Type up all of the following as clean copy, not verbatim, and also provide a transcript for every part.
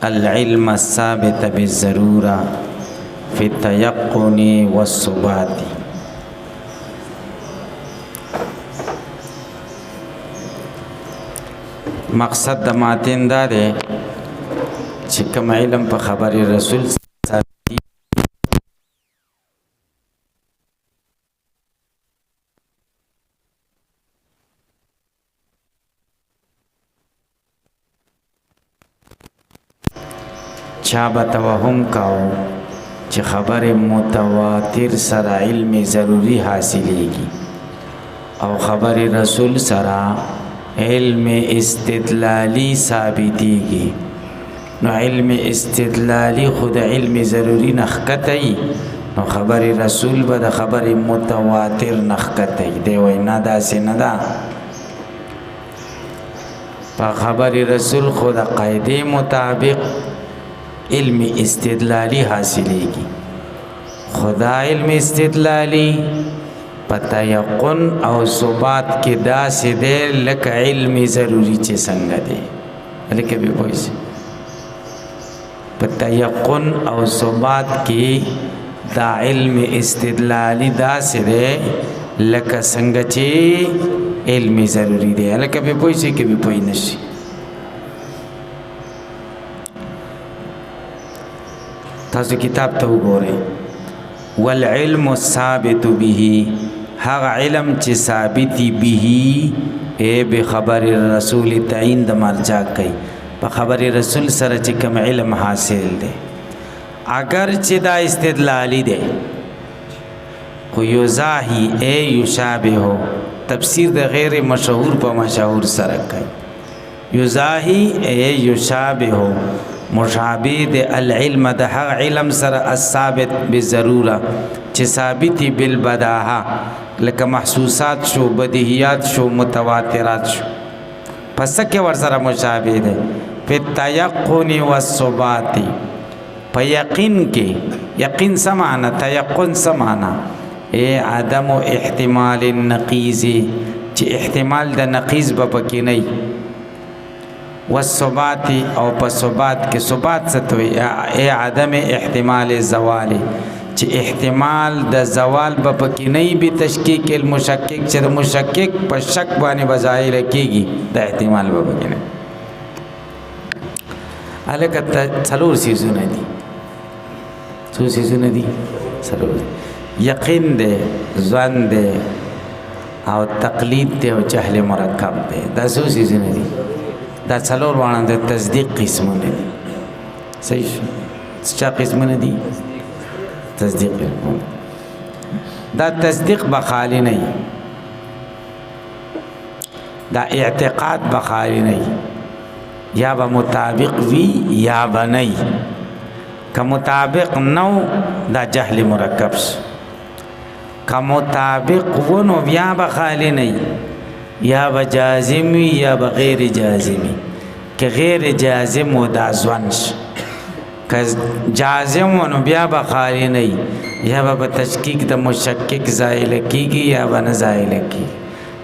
العلم الثابت بالضرورة في التيقن والثبات. مقصد د ماتن دا دی چې کوم علم په خبر رسول ثابت چا به توهم کاو چې خبر متواتر سره علم ضروری حاصلېږي او خبر رسول سره علم استدلالی ثابتېږي. نو علم استدلالی خود علم ضروری نخکتای، نو خبر رسول به د خبر متواتر نخکتای. دی وینا داسې نه ده. په خبر رسول خود قاعده مطابق علم استدلالی حاصلېږي. خدا علم استدلالی په تیقن او ثبات کې داسې دی لکه علم ضروری چې څنګه دی. لکه به پوه په تیقن او ثبات کې دا علم استدلالی داسې دی لکه څنګه چې علم ضروری دی. لکه به پوه شي کې به پوه نشي. تاسو کتاب ته وګورئ. والعلم الثابت به، هغه علم چې ثابتی به ای به خبر رسول تعین د مرجع کوي. په خبر رسول سره چې کوم علم حاصل دی اگر چې دا استدلالی دی خو یزاهی ای یشابه، تفسیر د غیر مشهور په مشهور سره کوي. یزاهی ای یشابه مشابه د العلم د هغه علم سره الثابت بالضروره چې ثابتی بالبداهه، لکه محسوسات شو، بدیهیات شو، متواترات شو. پس کې ور سره مشابه ده په تیقن و ثبات. په یقین کې، یقین سمانا، تیقن سمانا ای عدم احتمال النقیض، چې احتمال د نقیض به پکې نه والثبات. او په ثبات کې ثبات څه ته وایي؟ ای عدم احتمال الزوال، چې احتمال د زوال به پکې نه وي. تشکیک المشکک، چې د مشکک په شک باندې بظاهر کېږي، د احتمال به پکې نه. هلکه څلور څیزونه دي. څو څیزونه دي؟ څلور. یقین دی، ظن دی، او تقلید دی، او جهل مرکب دی. دا څو څیزونه دي؟ دا څلور واړه د تصدیق قسمونه دي. صحیح شو؟ چا قسمونه دي؟ تصدیق. دا تصدیق بخالی نه، دا اعتقاد بخالی نه، یا به مطابق وی یا به نه. که مطابق نو دا جهل مرکب شو، که مطابق ونو بیا بخالی نه، یا به جازم وی یا به غیر جازمی. که غیر جازم و دا ظن شو، که جازم ونو بیا بخالی نه، یا به تشکیک د مشکک زائل کیږي یا به نه زائل کیږي.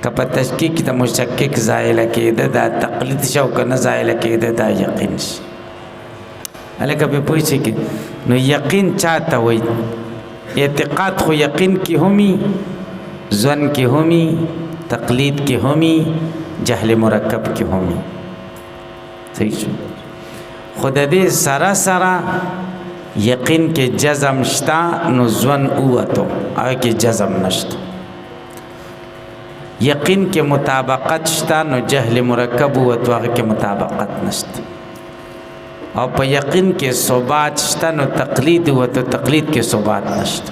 که په تشکیک د مشکک زائل کېده دا تقلید شو، که نه زائل کېده دا یقین شي. هلکه به پوه شئ که نو یقین چاته وایي؟ اعتقاد خو یقین کې همي، ظن کې همي، تقلید کې همي، جهل مرکب کې همي. صحیح شو؟ خو د دې سره سره یقین کې جزم شته، نو ظن اوتو، هغه کې جزم نشته. یقین کې مطابقت شته، نو جهل مرکب اوتو، هغه کې مطابقت نشته. او په یقین کې ثبات شته، نو تقلید اوتو، تقلید کې ثبات نشته.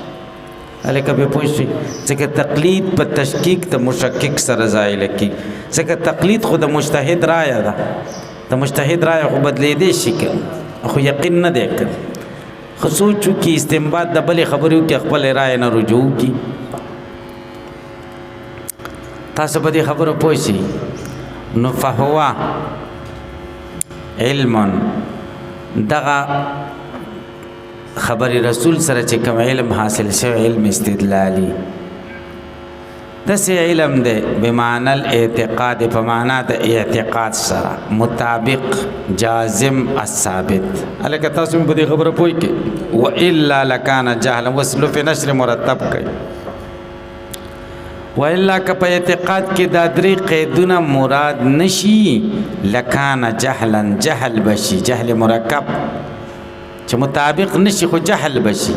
هلکه به پوه شئ، ځکه تقلید په تشکیک د مشکک سره زائل کېږي. ځکه تقلید خو د مجتهد رایه ده، د مجتهد رایه خو بدلېدی شي که، خو یقین نه دی کړی. خو سوچ وکړي، استنباط د بلې خبرې وکړي، خپل رایه نه رجوع وکړي. تاسو په دې خبرو پوه شئ. نو فهو علم، دغه خبر رسول سره چې کوم علم حاصل شوی، علم استدلالی، دس علم دے بمعنى الاعتقاد فمعنى دا اعتقاد سرا مطابق جازم الثابت علیکہ تاسم بدی خبر پوئی کے وَإِلَّا لَكَانَ جَهْلًا وصلو فی نشر مرتب کئی وَإِلَّا کپا اعتقاد کی دادری قیدون مراد نشی لَكَانَ جَهْلًا جہل بشی جہل مرکب چھ مطابق نشی خو جہل بشی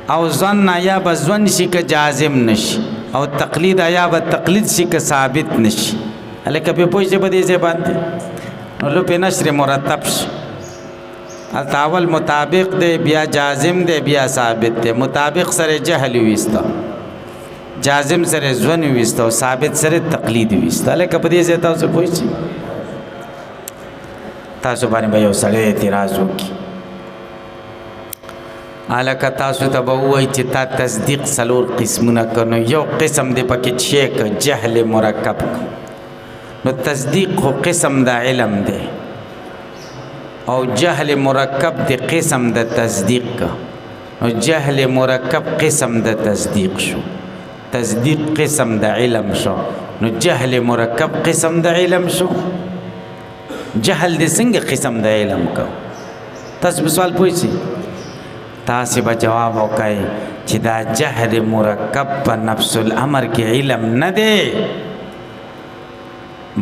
او ظن یا با ظن شی که جازم نشی او تقلید یا با تقلید شی که ثابت نشی علیکہ پی پوشتے با دیزے باندے نو پی نشر مرتب شی التاول مطابق دے بیا جازم دے بیا ثابت دے مطابق سر جہل ویستا جازم سر ظن ویستا و ثابت سر تقلید ویستا علیکہ پی دیزے تاو سے پوشتی تاسو بانی با یو سڑے اعتراض ہوگی علاقہ تاسو تا بہوئی چی تا تصدیق سلور قسمنا کنو یو قسم دے پاکی چھیک جہل مرکب نو تصدیق خو قسم دا علم دے او جہل مرکب دے قسم دا تصدیق کا نو جہل مرکب قسم دا تصدیق شو تصدیق قسم دا علم شو نو جہل مرکب قسم دا علم شو جہل دے سنگ قسم دا علم کا تاسو بسوال پوچھی تاسی با جواب ہوکای چی دا جہل مرکب پا نفس الامر کی علم ندے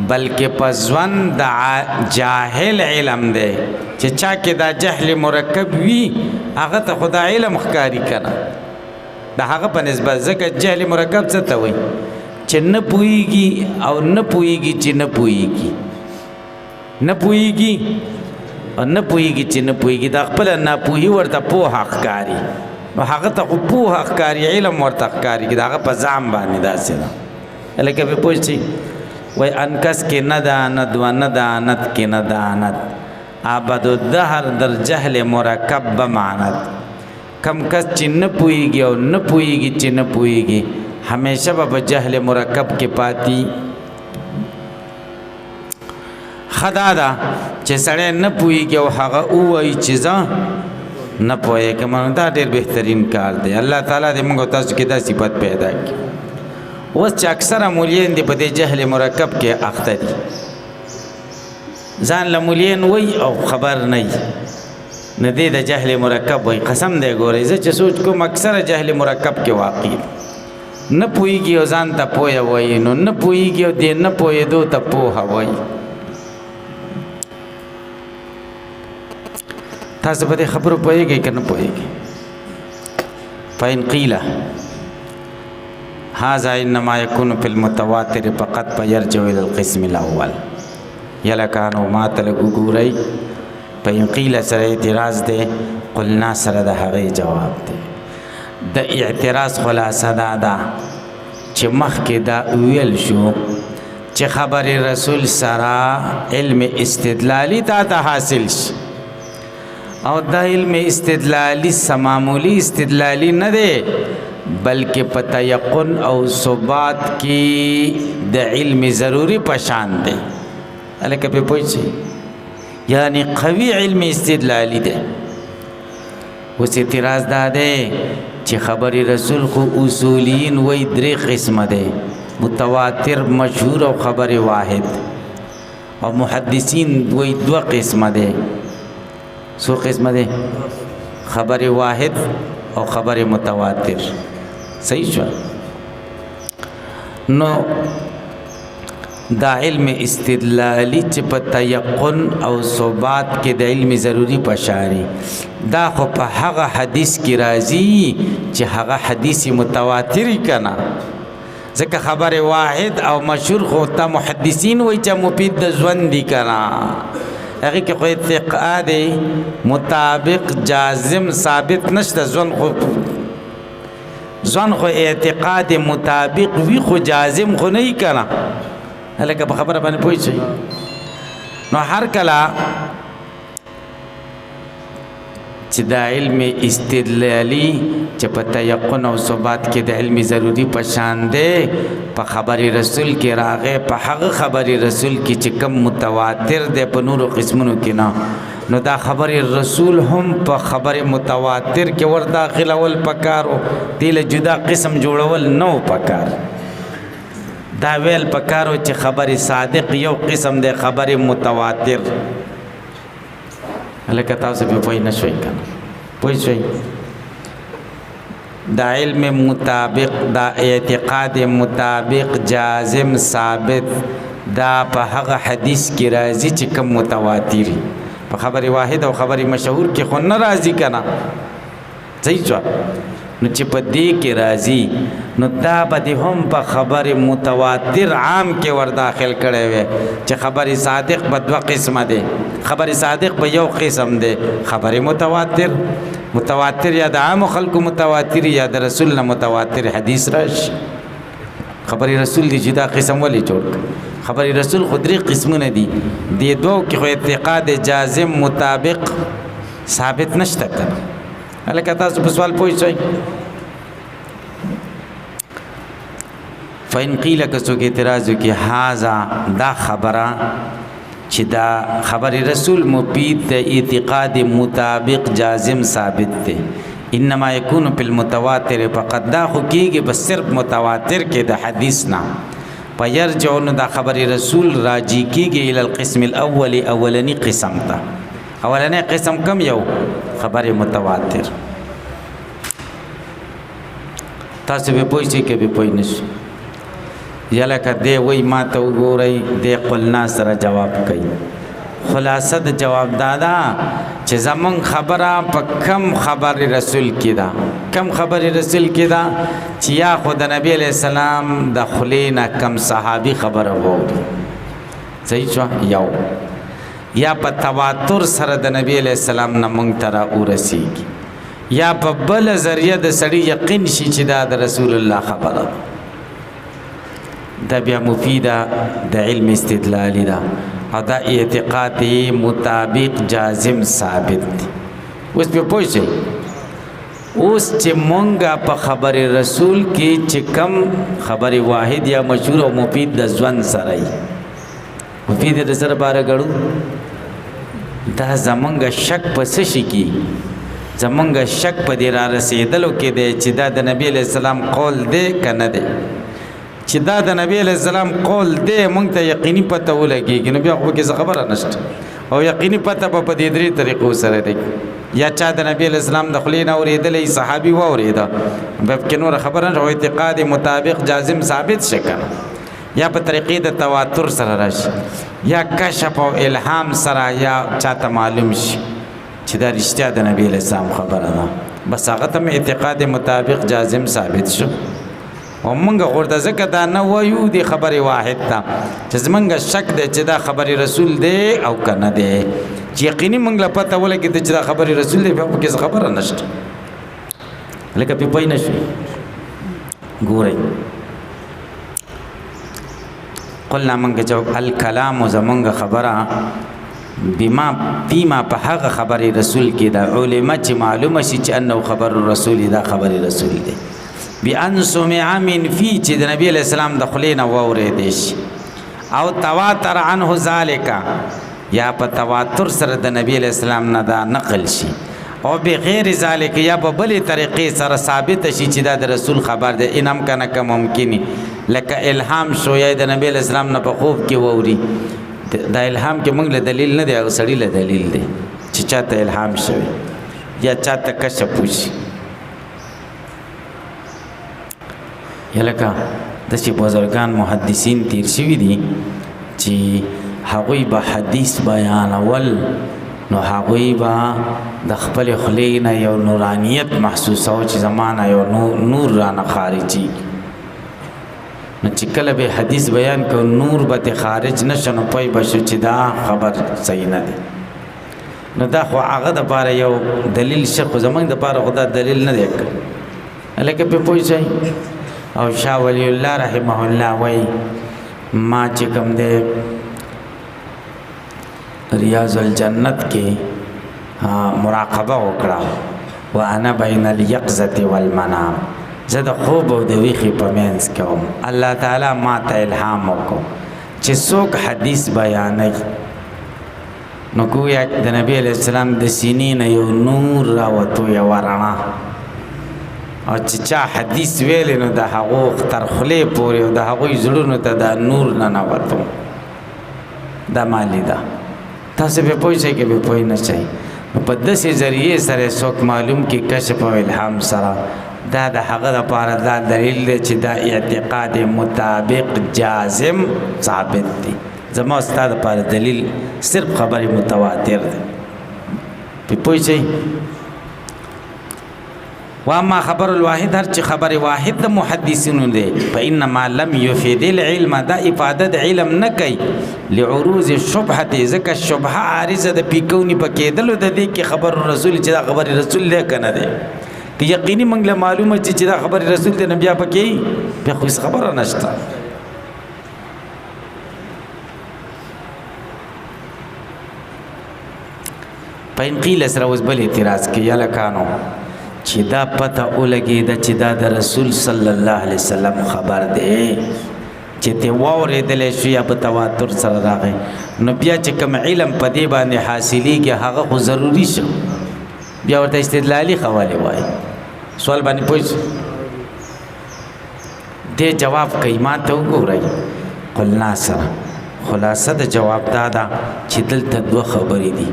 بلکہ پا زون دا جاہل علم دے چی چاکی دا جہل مرکب وی آغا تا خدا علم خکاری کنا دا آغا پا نسبت زکر جہل مرکب ستا ہوئی چی نپوئیگی او نپوئیگی چی نپوئیگی نپوئیگی اور نہ پوئیگی چی نہ پوئیگی دا خپل نہ پوئی ورتا پوہ اخکاری و حقیقتا خو پوہ اخکاری علم ورتا اخکاری کی دا غا پا زعم بانی دا سینا لیکن پہ پوچھتی وی انکس کی ندانت و ندانت کی ندانت آباد الدہر در جہل مرکب بمعنت کم کس چی نہ پوئیگی اور نہ پوئیگی چی نہ پوئیگی ہمیشہ با جہل مرکب کے پاتی خدا دا چه سڑے نہ پوئیگی او حقا اوئی چیزا نہ پوئیگی منو دا دیر بہترین کار دے اللہ تعالیٰ دے منگو تاسو کی دا صفت پیدا کی وست چا اکثر مولین دے پدے جہل مرکب کے اختا دی زان لمولین وی او خبر نئی ندے دا جہل مرکب وی قسم دے گو رہی زی چا سوچ کم اکثر جہل مرکب کے واقعی نہ پوئیگی او زان تا پویا وی نہ پوئیگی او دے نہ پوئے دو تا پوہا وی تاسو پدې خبرو پوهیږئ که نه پوهیږئ فإن قیل هذا انما يكون في المتواتر فقط فيرجع الى القسم الاول یلکانو ما تلګو ګورئ فإن قیل سره اعتراض دی قلنا سره د هغې جواب دی د اعتراض خلاصه دا ده چې مخکې دا ویل شو چې خبر رسول سره علم استدلالي تا ته حاصل شي او دا علم استدلالی سمامولی استدلالی نہ دے بلکہ پتہ یقن او ثبات کی دا علم ضروری پشان دے علیکہ پہ پوچھے یعنی قوی علم استدلالی دے اس اعتراض دا دے چی خبر رسول کو اصولین وی دری قسم دے متواتر مشہور او خبر واحد اور محدثین وی دو قسم دے سو قسم دے خبر واحد اور خبر متواتر صحیح شو نو دا علم استدلالی چی پا تیقن او ثبات کے دا علم ضروری پشاری دا خو پا حق حدیث کی رازی چی حق حدیث متواتری کنا ذکر خبر واحد او مشہور خوتا محدثین وی چا مفید دا زون دی کنا اگه که خو اتقاد مطابق جازم ثابت نشته زون خو اعتقاد مطابق وی خو جازم خو نه کنا هلکه په خبره باندې پوه شئ نو هر کله چې دا علم استدلالی چې په تیقن او ثبات کې د علم ضروری پشان دی په خبر رسول کې راغې په هغه خبر رسول کې چې کم متواتر دی په نورو قسمونو کې نه، نو دا خبر رسول هم په خبر متواتر کې ور داخلول پکارو، دیل جدا قسم جوړول نو پکار، دا ویل پکارو چې خبر صادق یو قسم دی خبر متواتر. لکه تاسو به پوه نه شئ کنه، پوه شئ دا علم مطابق دا اعتقاد مطابق جازم ثابت دا په هغه حدیث کې راځي چې کوم متواتری په خبر واحد او خبر مشهور کې خو نه راځي کنه، صحیح ځو نو چې په دې کې راځي نو دا به هم په خبر متواتر عام کې ور داخل کړي وي چې خبر صادق په دوه قسمه دي، خبر صادق په یو قسم دی خبر متواتر، متواتر یا د عام خلق متواتر یا د رسول نه متواتر حدیث راشي. خبر رسول دی جدا قسم ولی جوړ، خبر رسول خو درې قسمونه دي، دې دوه کې خو اعتقاد جازم مطابق ثابت نشته کنه. هلکه تاسو په سوال پوه شئ. فإن قیل که څوک اعتراض وکړي هذا دا خبره چې دا خبر رسول مفید د اعتقاد مطابق جازم ثابت دی، انما یکون فی المتواتر فقط دا خو کېږي بس صرف متواتر کې د حدیث نه، فیرجع نو دا خبر رسول راجع کېږي الی القسم الاول اولنی قسم ته. اولنی قسم کم یو خبر متواتر. تاسو به پوه شئ که به پوه نه شئ. یا لکه دی وای ما ته وګورئ دی قلنا سره جواب کوي. خلاصه د جواب دادا چې زمون خبره په کم خبر رسول کې ده، کم خبر رسول کې ده چې یا خود نبی علیہ السلام د خلینا کم صحابي خبره ووري، صحیح شو، یو یا په تواتر سره د نبی علیہ السلام نه مونږ ته راورسیږي، یا په بل ذریعہ د سړي یقین شي چې دا د رسول الله خبره دا بیا مفیده د علم استدلالی ده او دا اعتقاد مطابق جازم ثابت دی. اوس په پوه شئ اوس چې مونږه په خبر رسول کې چې کم خبر واحد یا مشهور او مفید د ځوان سره مفید د سره باره غړو دا زمونږه شک په څه شي کې زمونږه شک په دې را رسېدلو کې دی چې دا د نبی علیہ السلام قول دی که نه دی، چې دا د نبی علیہ السلام قول دی مونږ ته یقیني پته ولګېږي نو بیا خو پکې څه خبره نشته، او یقیني پته به په دې درې طریقو سره دی، یا چا د نبی علیہ السلام د خولې نه اورېدلی صحابي واورېده بیا پکې نوره خبره نه، او اعتقاد مطابق جازم ثابت شي کنه، یا په طریقې د تواتر سره راشي، یا کشف او الهام سره، یا چاته معلوم شي چې دا رښتیا د نبی علیہ السلام خبره ده، بس هغه ته اعتقاد مطابق جازم ثابت شو. او مونږ ورته ځکه دا نه وایو د خبرې واحد ته چې زمونږ شک دی چې دا خبرې رسول دی او که نه دی، چې یقیني مونږ له پته ولګېده چې دا خبرې رسول دی بیا پکې څه خبره نشته. لکه پې پوه نه شوي ګورئ قلنا مونږ جواب الکلام زمونږ خبره بما فيما په هغه خبرې رسول کې دا علما چې معلومه شي چې انه خبر الرسول دا خبرې رسول دی بأن سمع من فی چې د نبی علیہ السلام د خولې نه واورېدی شي، او تواتر عنه ذالک یا په تواتر سره د نبی علیہ السلام نه دا نقل شي، او بغیر ذالک یا په بلې طریقې سره ثابت شي چې دا د رسول خبر دی، ان امکانه که ممکني لکه الهام شو یا د نبی علیہ السلام نه په خوب کې واوري، دا الهام کې موږ له دلیل نه دی، هغه سړي له دلیل دی چې چاته الهام شوی یا چاته کشف وشي. یا لکه داسې بزرګان محدثین تیر شوي دي چې هغوی به حدیث بیانول نو هغوی به د خپلې خولې نه یو نورانیت محسوسوه چې زما نه یو نور رانه خارجي، نو چې کله به حدیث بیان کو نور به ته خارج نشه نو پوی به شو چې دا خبر صحیح نه دی، نو دا خو هغه دپاره یو دلیل شه، خو زموږ دپاره خو دا دلیل نه دی لکه پې پوه شئ. او شاه ولی الله رحمه الله وای ما چې کوم دی ریاض الجنت کې مراقبه وکړه وانا بین الیقظه والمنام زه د خوب او د ویښې په منځ کې وم الله تعالی ما ته الهام وکړو چې څوک حدیث بیانوي نو گویا د نبی علیہ السلام د سینې نه یو نور راوتو یوه رڼا او چې چا حدیث ویلی نو د هغو تر خولې پورې او د هغوی زړونو ته دا نور ننوتو دا ما لیده تاسو پرې پوه شئ که پرې پوه نه شئ نو په داسې ذریعې سره څوک معلوم کړي کشف او الهام سره دا د هغه دپاره دا دلیل دی چې دا اعتقاد مطابق جازم ثابت دی زما ستا دپاره دلیل صرف خبر متواتر دی پرې پوه شئ واما خبر الواحد هر چې خبر واحد د محدثینو دی فانما لم يفيد العلم دا افاده د علم نه کوي لعروض الشبهه ځکه شبهه عارضه د پیکونی په کېدلو د دې کې خبر رسول چې دا خبر رسول دی کنه دی که یقیني موږ له معلومه چې دا خبر رسول دی نه بیا پکې بیا خو خبره نشته پاین قیل سره اوس بل اعتراض کې یا لکانو چې دا پته ولګېده چې دا د رسول صلی الله علیه وسلم خبر دی چې ته واورېدلی شو یا په تواتر سره راغی نو بیا چې کوم علم په دې باندې حاصلېږي هغه خو ضروري شو بیا ورته استدلالي قوالی وایي سوال باندې پوه دې جواب کوي ما ته وګورئ قلنا سره خلاصه د جواب دا ده چې دلته دوه خبرې دي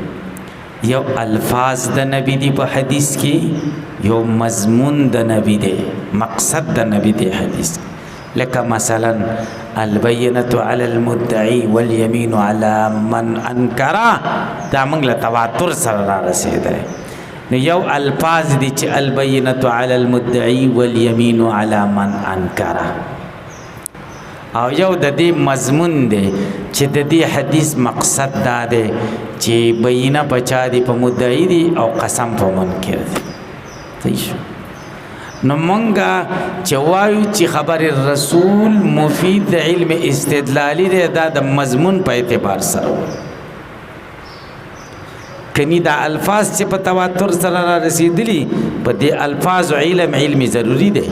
یو الفاظ د نبی دی په حدیث کې یو مضمون د نبی دی مقصد د نبی دی حدیث لکه مثلا البینة علی المدعی والیمین علی من انکر دا موږ له تواتر سره را رسېدلی نو یو الفاظ دي چې البینة علی المدعی والیمین علی من انکر او یو د دې مضمون دی چې د دې حدیث مقصد دا دی چې بینه بچا دی په مدعی دی او قسم په منکر دی صحیح شو نو مونږه چې وایو چې خبر رسول مفید د علم استدلالی دی دا د مضمون په اعتبار سره کنی دا الفاظ چې په تواتر سره را رسیدلی په دې الفاظ علم ضروری دی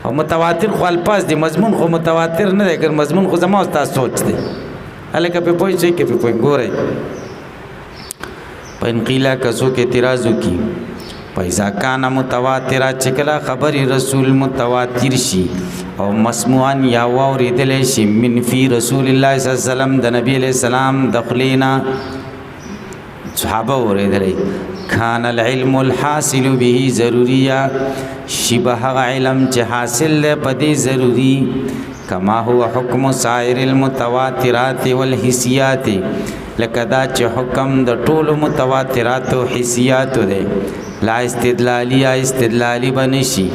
او متواتر خو الفاظ دی مضمون خو متواتر نه دی ګر مضمون خو زما استاد سوچ دی هلکه په پوه شئ که په پوه ګورئ په انقیلا کسو کې اعتراض وکړي پیسا کانا متواتره چې کله خبرې رسول متواتر شي او مسموعا یا واورېدلی شي من فی رسول الله صلی الله علیه وسلم د نبی علیه السلام د خولې نه صحابه اورېدلی کان العلم الحاصل به ضروریه شی به هغه علم چې حاصل دی په دې ضروري کما هو حکم سایر المتواترات والحسیات لکه دا چې حکم د ټولو متواترات او حسیات دی لا استدلالی بنشي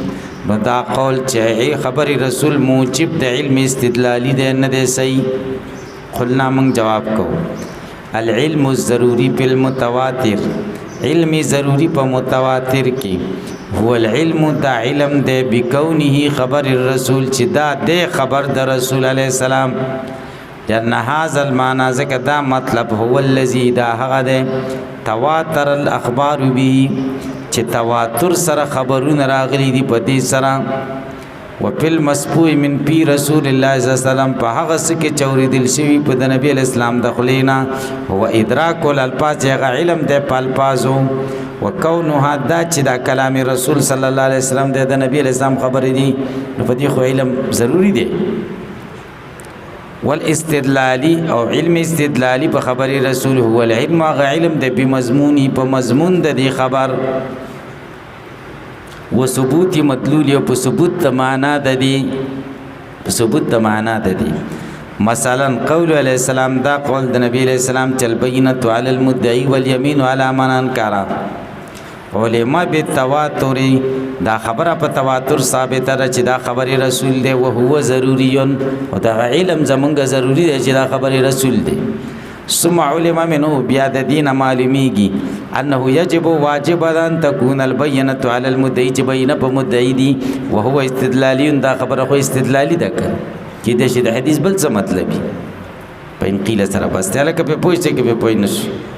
نو دا قول چې خبر رسول موجب د علم استدلالی دی نه دی صحیح قلنا موږ جواب کوو العلم الضروری بالمتواتر علم ضروری په متواتر کې هو العلم دا علم دی بکونه خبر الرسول چې دا دی خبر د رسول علیه السلام لأن هذا المعنى ذکر دا مطلب هو الذي دا هغه دی تواتر الاخبار به چې تواتر سره خبرونه راغلي دي په دې سره وفي المسبوع من پی رسول الله صلی الله علیه وسلم په هغه څه کې چوریدل شوي په د نبی اسلام د خلینا هو ادراک الالفاظ هغه علم د الفاظو وکونها دا چې دا کلام رسول صلی الله علیه وسلم د نبی اسلام خبرې دي نو په دې خو علم ضروری دی والاستدلالی او علم استدلالی په خبرې رسول هو العلم هغه علم د بمضمونی په مضمون د دې خبر و ثبوت مدلول او په ثبوت د معنا د دې په ثبوت د معنا د دې مثلا قول علیہ السلام دا قول د نبی علیہ السلام چل بینۃ علی المدعی والیمین علی من انکر علماء بالتواتر دا خبره په تواتر ثابته ده چې دا خبره رسول دی او هو ضروری او دا علم زمونږ ضروری دی چې دا خبره رسول دی ثم علم منه بیا د دین معلومیږي انه یجب واجب ان تكون البینه علی المدعی چې بینه په مدعی دی او هو استدلالی دا خبره خو استدلالی ده کې د حدیث بل څه مطلب په انقیله سره بس ته لکه په پوښتنه کې په پوښتنه